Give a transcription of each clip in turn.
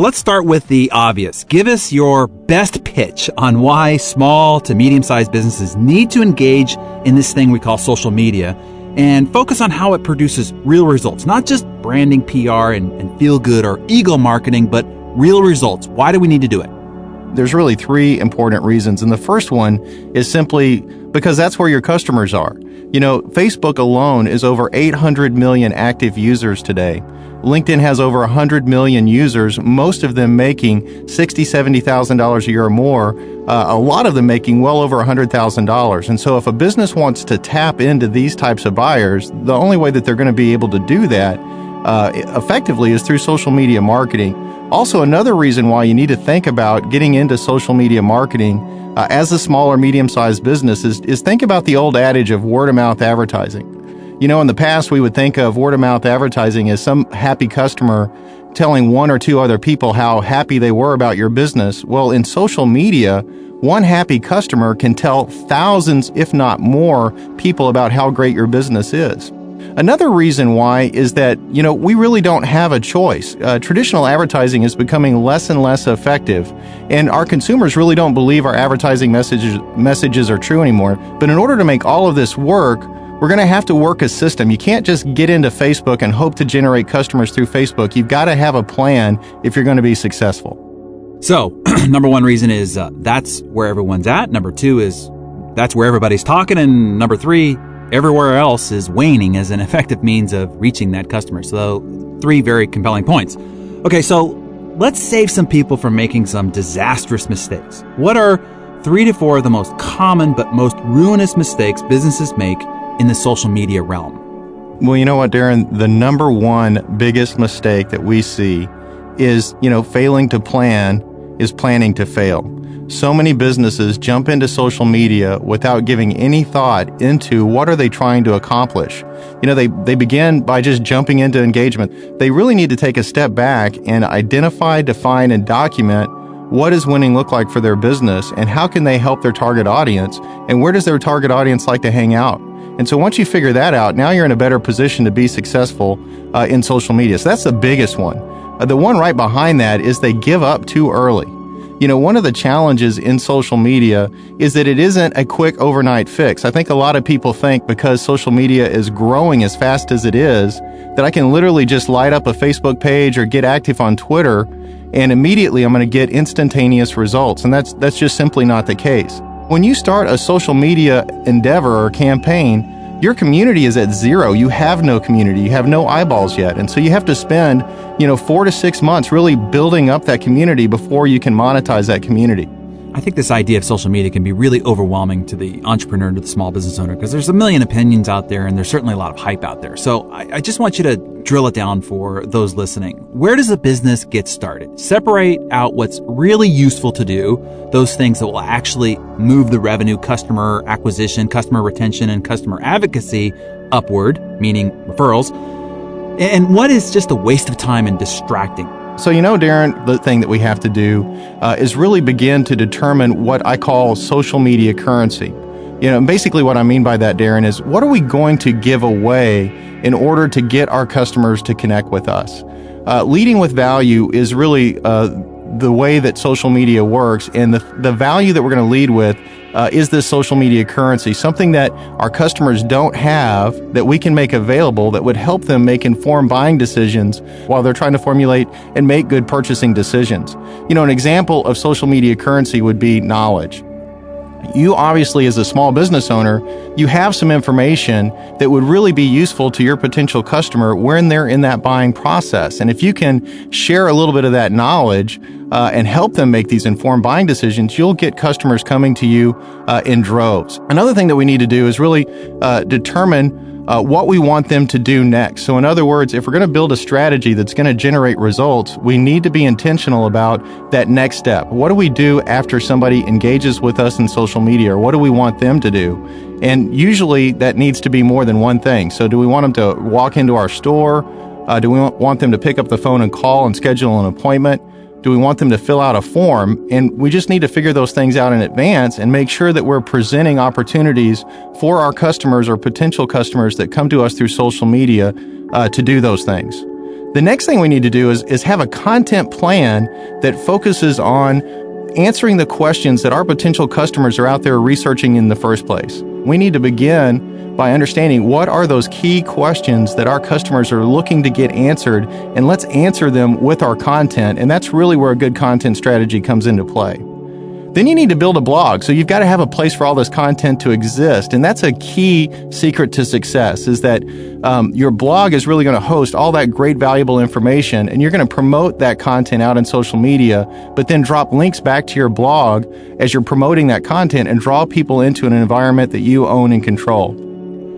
Let's start with the obvious. Give us your best pitch on why small to medium-sized businesses need to engage in this thing we call social media and focus on how it produces real results, not just branding, PR, and feel-good or ego marketing, but real results. Why do we need to do it? There's really three important reasons. And the first one is simply because that's where your customers are. Facebook alone is over 800 million active users today. LinkedIn has over 100 million users, most of them making $60,000, $70,000 a year or more, a lot of them making well over $100,000. And so if a business wants to tap into these types of buyers, the only way that they're going to be able to do that effectively is through social media marketing. Also, another reason why you need to think about getting into social media marketing as a small or medium-sized business is think about the old adage of word-of-mouth advertising. In the past, we would think of word-of-mouth advertising as some happy customer telling one or two other people how happy they were about your business. Well, in social media, one happy customer can tell thousands, if not more, people about how great your business is. Another reason why is that, we really don't have a choice. Traditional advertising is becoming less and less effective, and our consumers really don't believe our advertising messages are true anymore. But in order to make all of this work, we're going to have to work a system. You can't just get into Facebook and hope to generate customers through Facebook. You've got to have a plan if you're going to be successful. So, number one reason is that's where everyone's at. Number two is that's where everybody's talking. And number three, everywhere else is waning as an effective means of reaching that customer. So, three very compelling points. Okay, so let's save some people from making some disastrous mistakes. What are 3 to 4 of the most common but most ruinous mistakes businesses make in the social media realm? Well, you know what, Darren? The number one biggest mistake that we see is, failing to plan is planning to fail. So many businesses jump into social media without giving any thought into what are they trying to accomplish. They begin by just jumping into engagement. They really need to take a step back and identify, define, and document what does winning look like for their business and how can they help their target audience and where does their target audience like to hang out. And so once you figure that out, now you're in a better position to be successful in social media. So that's the biggest one. The one right behind that is they give up too early. One of the challenges in social media is that it isn't a quick overnight fix. I think a lot of people think because social media is growing as fast as it is, that I can literally just light up a Facebook page or get active on Twitter and immediately I'm going to get instantaneous results. And that's just simply not the case. When you start a social media endeavor or campaign, your community is at zero. You have no community. You have no eyeballs yet. And so you have to spend, 4 to 6 months really building up that community before you can monetize that community. I think this idea of social media can be really overwhelming to the entrepreneur, to the small business owner, because there's a million opinions out there and there's certainly a lot of hype out there. So I just want you to drill it down for those listening. Where does a business get started? Separate out what's really useful to do, those things that will actually move the revenue, customer acquisition, customer retention, and customer advocacy upward, meaning referrals, and what is just a waste of time and distracting. So, Darren, the thing that we have to do is really begin to determine what I call social media currency. Basically what I mean by that, Darren, is what are we going to give away in order to get our customers to connect with us? Leading with value is really the way that social media works, and the value that we're going to lead with is this social media currency, something that our customers don't have that we can make available that would help them make informed buying decisions while they're trying to formulate and make good purchasing decisions. An example of social media currency would be knowledge. You obviously, as a small business owner, you have some information that would really be useful to your potential customer when they're in that buying process. And if you can share a little bit of that knowledge and help them make these informed buying decisions, you'll get customers coming to you in droves. Another thing that we need to do is really determine what we want them to do next. So in other words, if we're going to build a strategy that's going to generate results, we need to be intentional about that next step. What do we do after somebody engages with us in social media, or what do we want them to do? And usually that needs to be more than one thing. So do we want them to walk into our store? Do we want them to pick up the phone and call and schedule an appointment? Do we want them to fill out a form? And we just need to figure those things out in advance and make sure that we're presenting opportunities for our customers or potential customers that come to us through social media to do those things. The next thing we need to do is have a content plan that focuses on answering the questions that our potential customers are out there researching in the first place. We need to begin by understanding what are those key questions that our customers are looking to get answered, and let's answer them with our content, and that's really where a good content strategy comes into play. Then you need to build a blog. So you've got to have a place for all this content to exist. And that's a key secret to success, is that your blog is really going to host all that great, valuable information, and you're going to promote that content out in social media, but then drop links back to your blog as you're promoting that content and draw people into an environment that you own and control.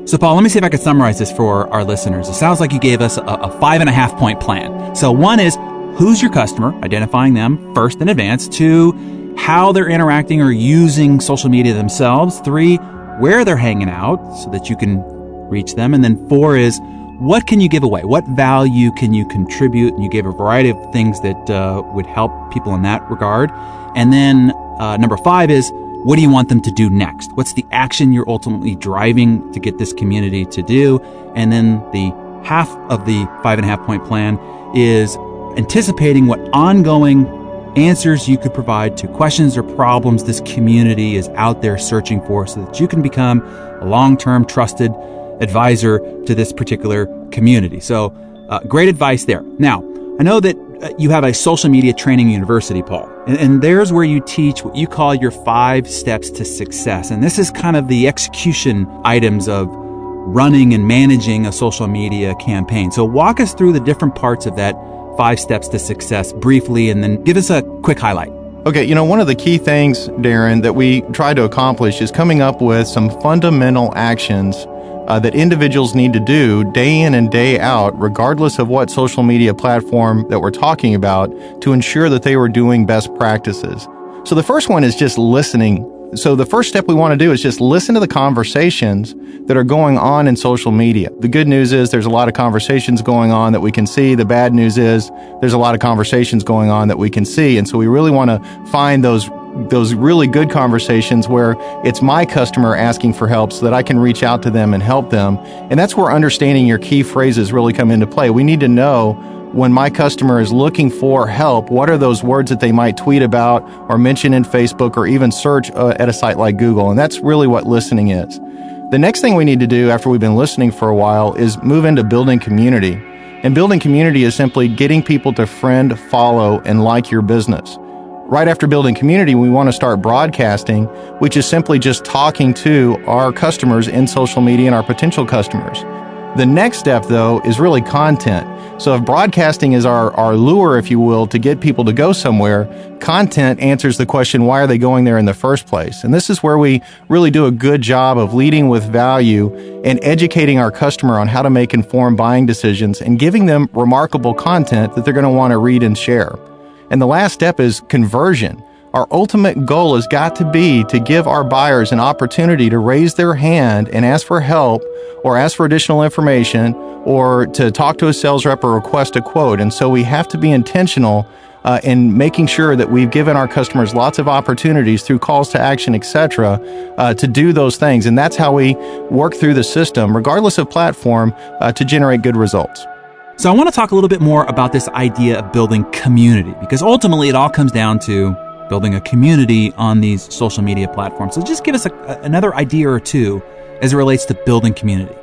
So Paul, let me see if I can summarize this for our listeners. It sounds like you gave us a 5.5 point plan. So 1 is, who's your customer, identifying them first in advance. 2, how they're interacting or using social media themselves. 3, where they're hanging out so that you can reach them. And then 4 is, what can you give away? What value can you contribute? And you gave a variety of things that would help people in that regard. And then number 5 is, what do you want them to do next? What's the action you're ultimately driving to get this community to do? And then the half of the 5.5 point plan is anticipating what ongoing answers you could provide to questions or problems this community is out there searching for, so that you can become a long-term trusted advisor to this particular community. So great advice there. Now, I know that you have a social media training university, Paul, and there's where you teach what you call your 5 steps to success. And this is kind of the execution items of running and managing a social media campaign. So walk us through the different parts of that 5 steps to success briefly, and then give us a quick highlight. Okay, one of the key things, Darren, that we try to accomplish is coming up with some fundamental actions that individuals need to do day in and day out, regardless of what social media platform that we're talking about, to ensure that they were doing best practices. So the first one is just listening. So the first step we want to do is just listen to the conversations that are going on in social media. The good news is there's a lot of conversations going on that we can see. The bad news is there's a lot of conversations going on that we can see. And so we really want to find those really good conversations where it's my customer asking for help so that I can reach out to them and help them. And that's where understanding your key phrases really come into play. We need to know, when my customer is looking for help, what are those words that they might tweet about or mention in Facebook or even search at a site like Google? And that's really what listening is. The next thing we need to do after we've been listening for a while is move into building community. And building community is simply getting people to friend, follow, and like your business. Right after building community, we want to start broadcasting, which is simply just talking to our customers in social media and our potential customers. The next step, though, is really content. So if broadcasting is our lure, if you will, to get people to go somewhere, content answers the question, why are they going there in the first place? And this is where we really do a good job of leading with value and educating our customer on how to make informed buying decisions and giving them remarkable content that they're going to want to read and share. And the last step is conversion. Our ultimate goal has got to be to give our buyers an opportunity to raise their hand and ask for help or ask for additional information or to talk to a sales rep or request a quote. And so we have to be intentional in making sure that we've given our customers lots of opportunities through calls to action, etc., to do those things. And that's how we work through the system, regardless of platform, to generate good results. So I want to talk a little bit more about this idea of building community, because ultimately it all comes down to building a community on these social media platforms. So just give us another idea or two as it relates to building community.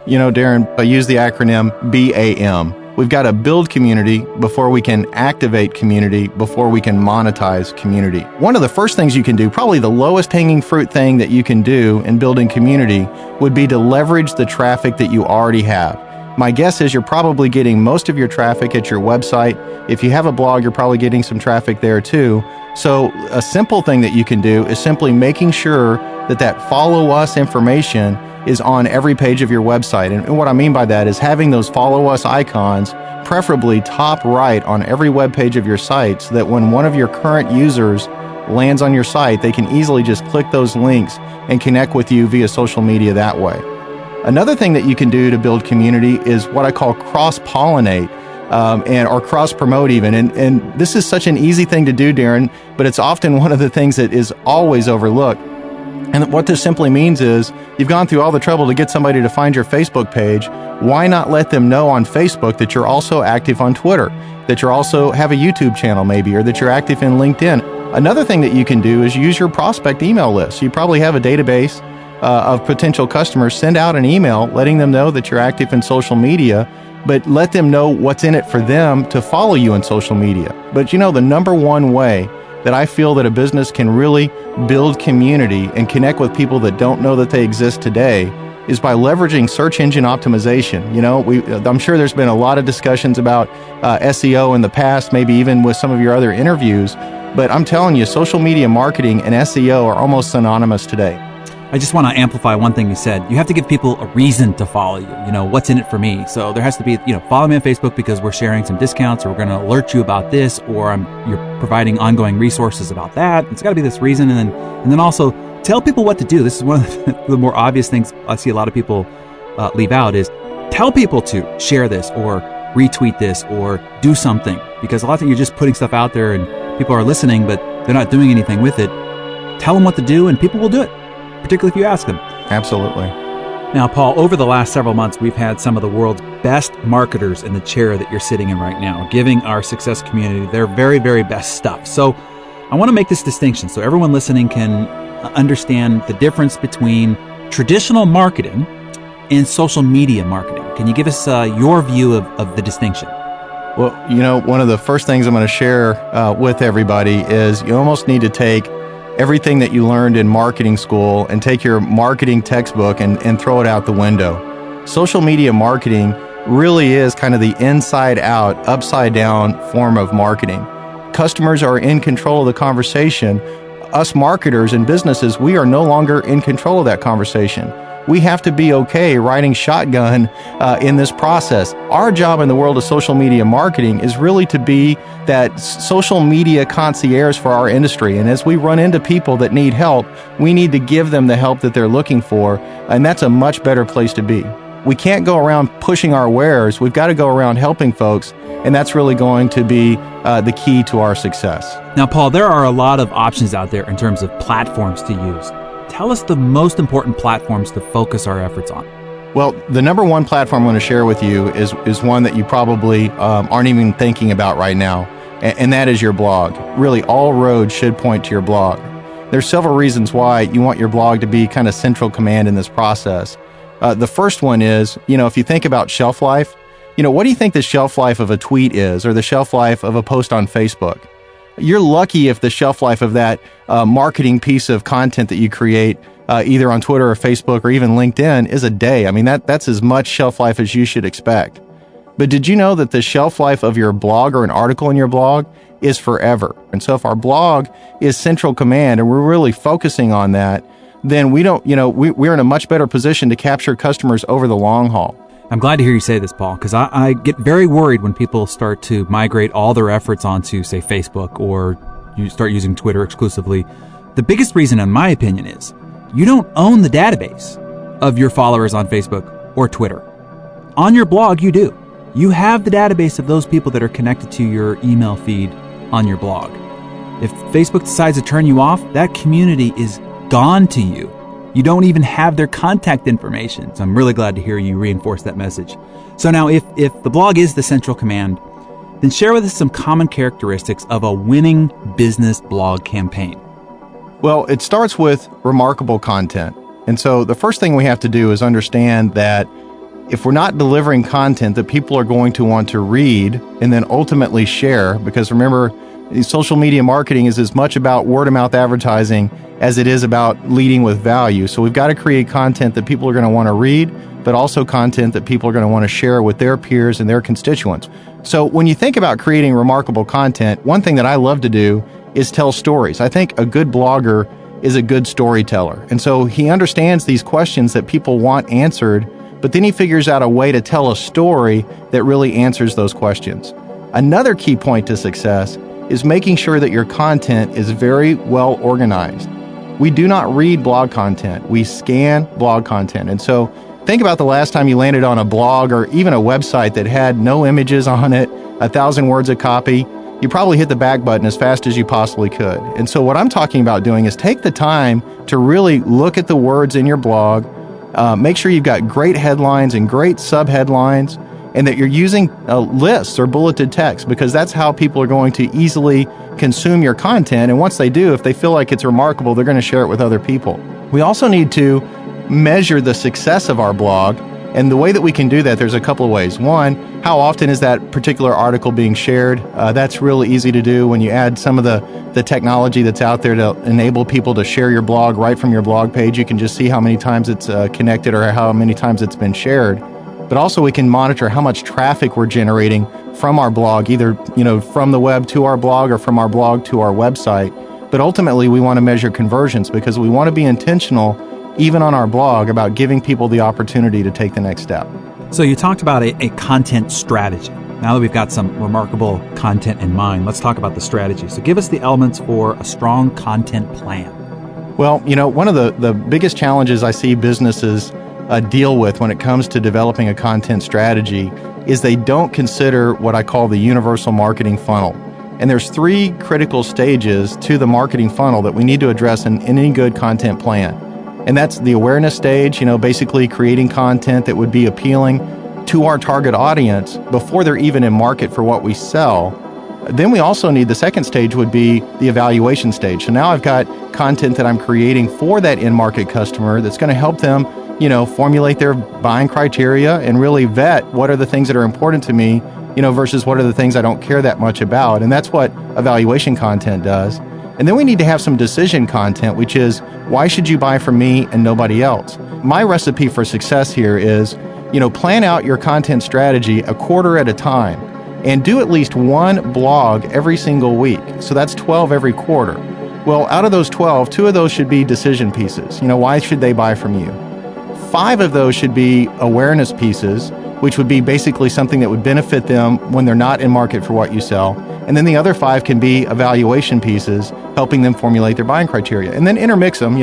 Darren, I use the acronym BAM. We've got to build community before we can activate community, before we can monetize community. One of the first things you can do, probably the lowest hanging fruit thing that you can do in building community, would be to leverage the traffic that you already have. My guess is you're probably getting most of your traffic at your website. If you have a blog, you're probably getting some traffic there too. So a simple thing that you can do is simply making sure that follow us information is on every page of your website. And what I mean by that is having those follow us icons, preferably top right on every web page of your site, so that when one of your current users lands on your site, they can easily just click those links and connect with you via social media that way. Another thing that you can do to build community is what I call cross-pollinate or cross-promote even. And this is such an easy thing to do, Darren, but it's often one of the things that is always overlooked. And what this simply means is you've gone through all the trouble to get somebody to find your Facebook page. Why not let them know on Facebook that you're also active on Twitter, that you also have a YouTube channel maybe, or that you're active in LinkedIn? Another thing that you can do is use your prospect email list. You probably have a database of potential customers. Send out an email letting them know that you're active in social media, but let them know what's in it for them to follow you on social media. But the number one way that I feel that a business can really build community and connect with people that don't know that they exist today is by leveraging search engine optimization. I'm sure there's been a lot of discussions about SEO in the past, maybe even with some of your other interviews, but I'm telling you, social media marketing and SEO are almost synonymous today. I just want to amplify one thing you said. You have to give people a reason to follow you. What's in it for me? So there has to be, follow me on Facebook because we're sharing some discounts, or we're going to alert you about this, or you're providing ongoing resources about that. It's got to be this reason. And then also tell people what to do. This is one of the more obvious things I see a lot of people leave out is tell people to share this or retweet this or do something, because a lot of times you're just putting stuff out there and people are listening, but they're not doing anything with it. Tell them what to do and people will do it, particularly if you ask them. Absolutely. Now, Paul, over the last several months, we've had some of the world's best marketers in the chair that you're sitting in right now, giving our success community their very, very best stuff. So I want to make this distinction so everyone listening can understand the difference between traditional marketing and social media marketing. Can you give us your view of the distinction? Well, one of the first things I'm going to share with everybody is you almost need to take everything that you learned in marketing school and take your marketing textbook and throw it out the window. Social media marketing really is kind of the inside out, upside down form of marketing. Customers are in control of the conversation. Us marketers and businesses, we are no longer in control of that conversation. We have to be okay riding shotgun in this process. Our job in the world of social media marketing is really to be that social media concierge for our industry. And as we run into people that need help, we need to give them the help that they're looking for. And that's a much better place to be. We can't go around pushing our wares. We've got to go around helping folks. And that's really going to be the key to our success. Now, Paul, there are a lot of options out there in terms of platforms to use. Tell us the most important platforms to focus our efforts on. Well, the number one platform I'm going to share with you is one that you probably aren't even thinking about right now, and that is your blog. Really, all roads should point to your blog. There's several reasons why you want your blog to be kind of central command in this process. The first one is, if you think about shelf life, what do you think the shelf life of a tweet is, or the shelf life of a post on Facebook? You're lucky if the shelf life of that marketing piece of content that you create, either on Twitter or Facebook or even LinkedIn, is a day. I mean, that's as much shelf life as you should expect. But did you know that the shelf life of your blog or an article in your blog is forever? And so if our blog is central command and we're really focusing on that, then we're in a much better position to capture customers over the long haul. I'm glad to hear you say this, Paul, because I get very worried when people start to migrate all their efforts onto, say, Facebook, or you start using Twitter exclusively. The biggest reason, in my opinion, is you don't own the database of your followers on Facebook or Twitter. On your blog, you do. You have the database of those people that are connected to your email feed on your blog. If Facebook decides to turn you off, that community is gone to you. You don't even have their contact information. So I'm really glad to hear you reinforce that message. So now if the blog is the central command, then share with us some common characteristics of a winning business blog campaign. Well, it starts with remarkable content. And so the first thing we have to do is understand that if we're not delivering content that people are going to want to read and then ultimately share, because remember, social media marketing is as much about word of mouth advertising as it is about leading with value. So we've got to create content that people are going to want to read, but also content that people are going to want to share with their peers and their constituents. So when you think about creating remarkable content, one thing that I love to do is tell stories. I think a good blogger is a good storyteller. And so he understands these questions that people want answered, but then he figures out a way to tell a story that really answers those questions. Another key point to success is making sure that your content is very well organized. We do not read blog content, we scan blog content. And so think about the last time you landed on a blog or even a website that had no images on it, 1,000 words of copy. you probably hit the back button as fast as you possibly could. And so what I'm talking about doing is take the time to really look at the words in your blog, make sure you've got great headlines and great subheadlines, and that you're using lists or bulleted text, because that's how people are going to easily consume your content. And once they do, if they feel like it's remarkable, they're going to share it with other people. We also need to measure the success of our blog. And the way that we can do that, there's a couple of ways. One, how often is that particular article being shared? That's really easy to do when you add some of the technology that's out there to enable people to share your blog right from your blog page. You can just see how many times it's connected or how many times it's been shared. But also we can monitor how much traffic we're generating from our blog, either from the web to our blog or from our blog to our website. But ultimately we want to measure conversions, because we want to be intentional even on our blog about giving people the opportunity to take the next step. So you talked about a content strategy. Now that we've got some remarkable content in mind, let's talk about the strategy. So give us the elements for a strong content plan. Well, one of the biggest challenges I see businesses deal with when it comes to developing a content strategy is they don't consider what I call the universal marketing funnel. And there's 3 critical stages to the marketing funnel that we need to address in any good content plan. And that's the awareness stage, basically creating content that would be appealing to our target audience before they're even in market for what we sell. Then we also need, the second stage would be the evaluation stage. So now I've got content that I'm creating for that in-market customer that's going to help them formulate their buying criteria and really vet what are the things that are important to me, versus what are the things I don't care that much about. And that's what evaluation content does. And then we need to have some decision content, which is, why should you buy from me and nobody else? My recipe for success here is, plan out your content strategy a quarter at a time and do at least 1 blog every single week. So that's 12 every quarter. Well, out of those 12, 2 of those should be decision pieces. Why should they buy from you? 5 of those should be awareness pieces, which would be basically something that would benefit them when they're not in market for what you sell. And then the other 5 can be evaluation pieces, helping them formulate their buying criteria. And then intermix them,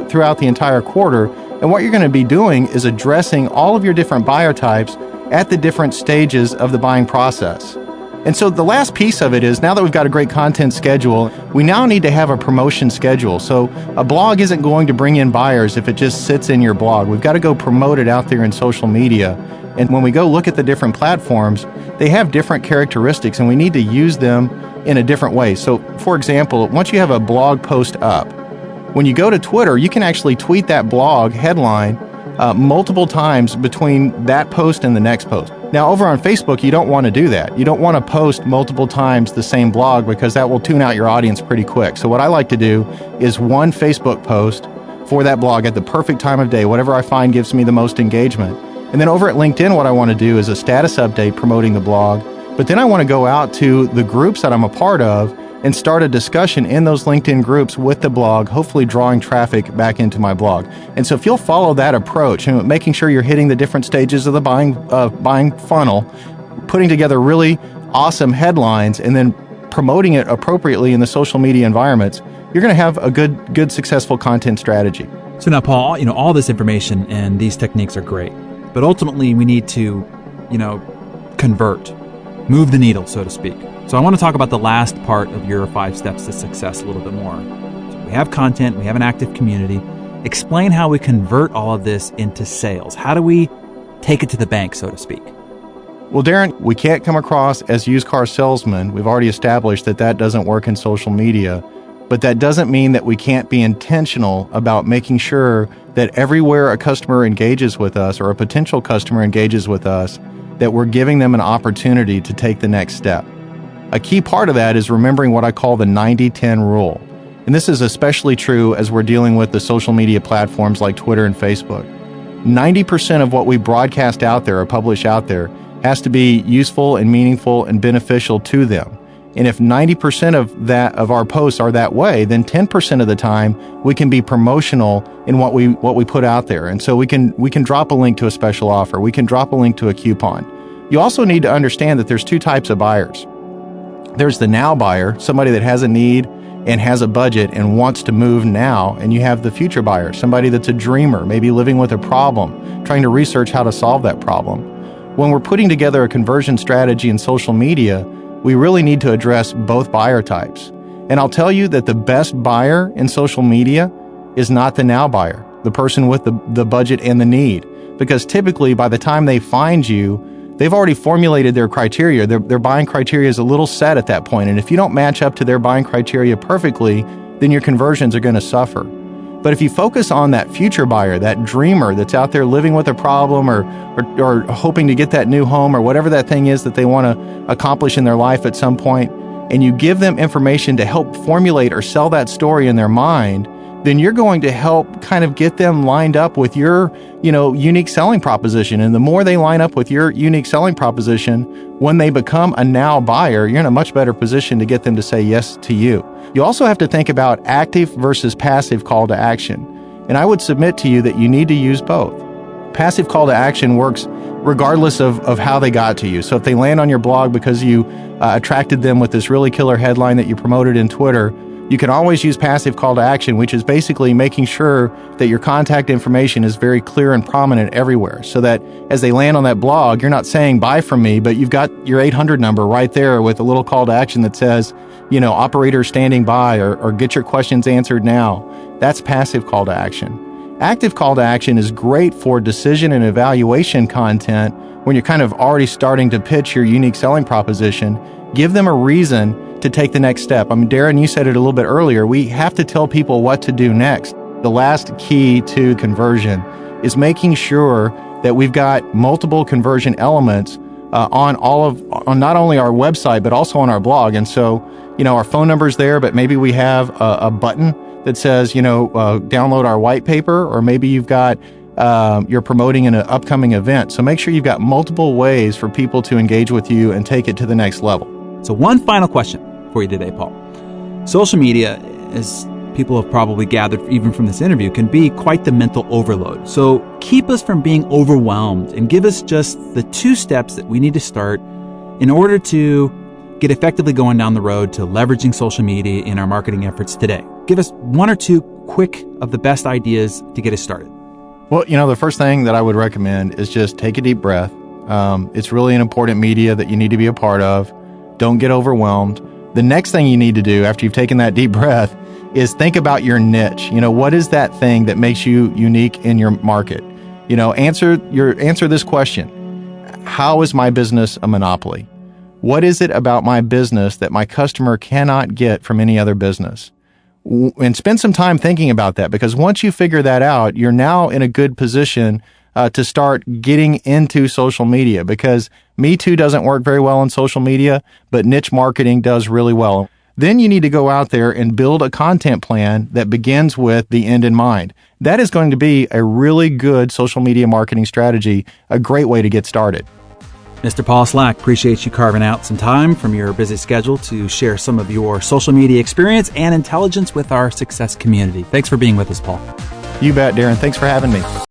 throughout the entire quarter. And what you're going to be doing is addressing all of your different buyer types at the different stages of the buying process. And so the last piece of it is, now that we've got a great content schedule, we now need to have a promotion schedule. So a blog isn't going to bring in buyers if it just sits in your blog. We've got to go promote it out there in social media. And when we go look at the different platforms, they have different characteristics and we need to use them in a different way. So for example, once you have a blog post up, when you go to Twitter, you can actually tweet that blog headline multiple times between that post and the next post. Now over on Facebook, you don't want to do that. You don't want to post multiple times the same blog, because that will tune out your audience pretty quick. So what I like to do is 1 Facebook post for that blog at the perfect time of day, whatever I find gives me the most engagement. And then over at LinkedIn, what I want to do is a status update promoting the blog. But then I want to go out to the groups that I'm a part of and start a discussion in those LinkedIn groups with the blog, hopefully drawing traffic back into my blog. And so if you'll follow that approach and making sure you're hitting the different stages of the buying funnel, putting together really awesome headlines, and then promoting it appropriately in the social media environments, you're going to have a good successful content strategy. So now, Paul, all this information and these techniques are great, but ultimately we need to, convert, move the needle, so to speak. So I want to talk about the last part of your 5 steps to success a little bit more. So we have content, we have an active community. Explain how we convert all of this into sales. How do we take it to the bank, so to speak? Well, Darren, we can't come across as used car salesmen. We've already established that doesn't work in social media. But that doesn't mean that we can't be intentional about making sure that everywhere a customer engages with us, or a potential customer engages with us, that we're giving them an opportunity to take the next step. A key part of that is remembering what I call the 90-10 rule. And this is especially true as we're dealing with the social media platforms like Twitter and Facebook. 90% of what we broadcast out there or publish out there has to be useful and meaningful and beneficial to them. And if 90% of our posts are that way, then 10% of the time we can be promotional in what we put out there. And so we can drop a link to a special offer. We can drop a link to a coupon. You also need to understand that there's 2 types of buyers. There's the now buyer, somebody that has a need and has a budget and wants to move now. And you have the future buyer, somebody that's a dreamer, maybe living with a problem, trying to research how to solve that problem. When we're putting together a conversion strategy in social media, we really need to address both buyer types. And I'll tell you that the best buyer in social media is not the now buyer, the person with the budget and the need. Because typically by the time they find you, they've already formulated their criteria. Their buying criteria is a little set at that point. And if you don't match up to their buying criteria perfectly, then your conversions are going to suffer. But if you focus on that future buyer, that dreamer that's out there living with a problem or hoping to get that new home or whatever that thing is that they want to accomplish in their life at some point, and you give them information to help formulate or sell that story in their mind, then you're going to help kind of get them lined up with your, unique selling proposition. And the more they line up with your unique selling proposition, when they become a now buyer, you're in a much better position to get them to say yes to you. You also have to think about active versus passive call to action. And I would submit to you that you need to use both. Passive call to action works regardless of how they got to you. So if they land on your blog because you attracted them with this really killer headline that you promoted in Twitter, you can always use passive call to action, which is basically making sure that your contact information is very clear and prominent everywhere, so that as they land on that blog, you're not saying buy from me, but you've got your 800 number right there with a little call to action that says, operator standing by or get your questions answered now. That's passive call to action. Active call to action is great for decision and evaluation content when you're kind of already starting to pitch your unique selling proposition. Give them a reason to take the next step. Darren, you said it a little bit earlier. We have to tell people what to do next. The last key to conversion is making sure that we've got multiple conversion elements on not only our website, but also on our blog. And so, our phone number's there, but maybe we have a button that says, download our white paper, or maybe you've got you're promoting an upcoming event. So make sure you've got multiple ways for people to engage with you and take it to the next level. So one final question for you today, Paul. Social media, as people have probably gathered even from this interview, can be quite the mental overload. So keep us from being overwhelmed and give us just the 2 steps that we need to start in order to get effectively going down the road to leveraging social media in our marketing efforts today. Give us 1 or 2 quick of the best ideas to get us started. Well, the first thing that I would recommend is just take a deep breath. It's really an important media that you need to be a part of. Don't get overwhelmed. The next thing you need to do after you've taken that deep breath is think about your niche. What is that thing that makes you unique in your market? Answer this question. How is my business a monopoly? What is it about my business that my customer cannot get from any other business? And spend some time thinking about that, because once you figure that out, you're now in a good position to start getting into social media, because Me Too doesn't work very well on social media, but niche marketing does really well. Then you need to go out there and build a content plan that begins with the end in mind. That is going to be a really good social media marketing strategy, a great way to get started. Mr. Paul Slack, appreciate you carving out some time from your busy schedule to share some of your social media experience and intelligence with our success community. Thanks for being with us, Paul. You bet, Darren. Thanks for having me.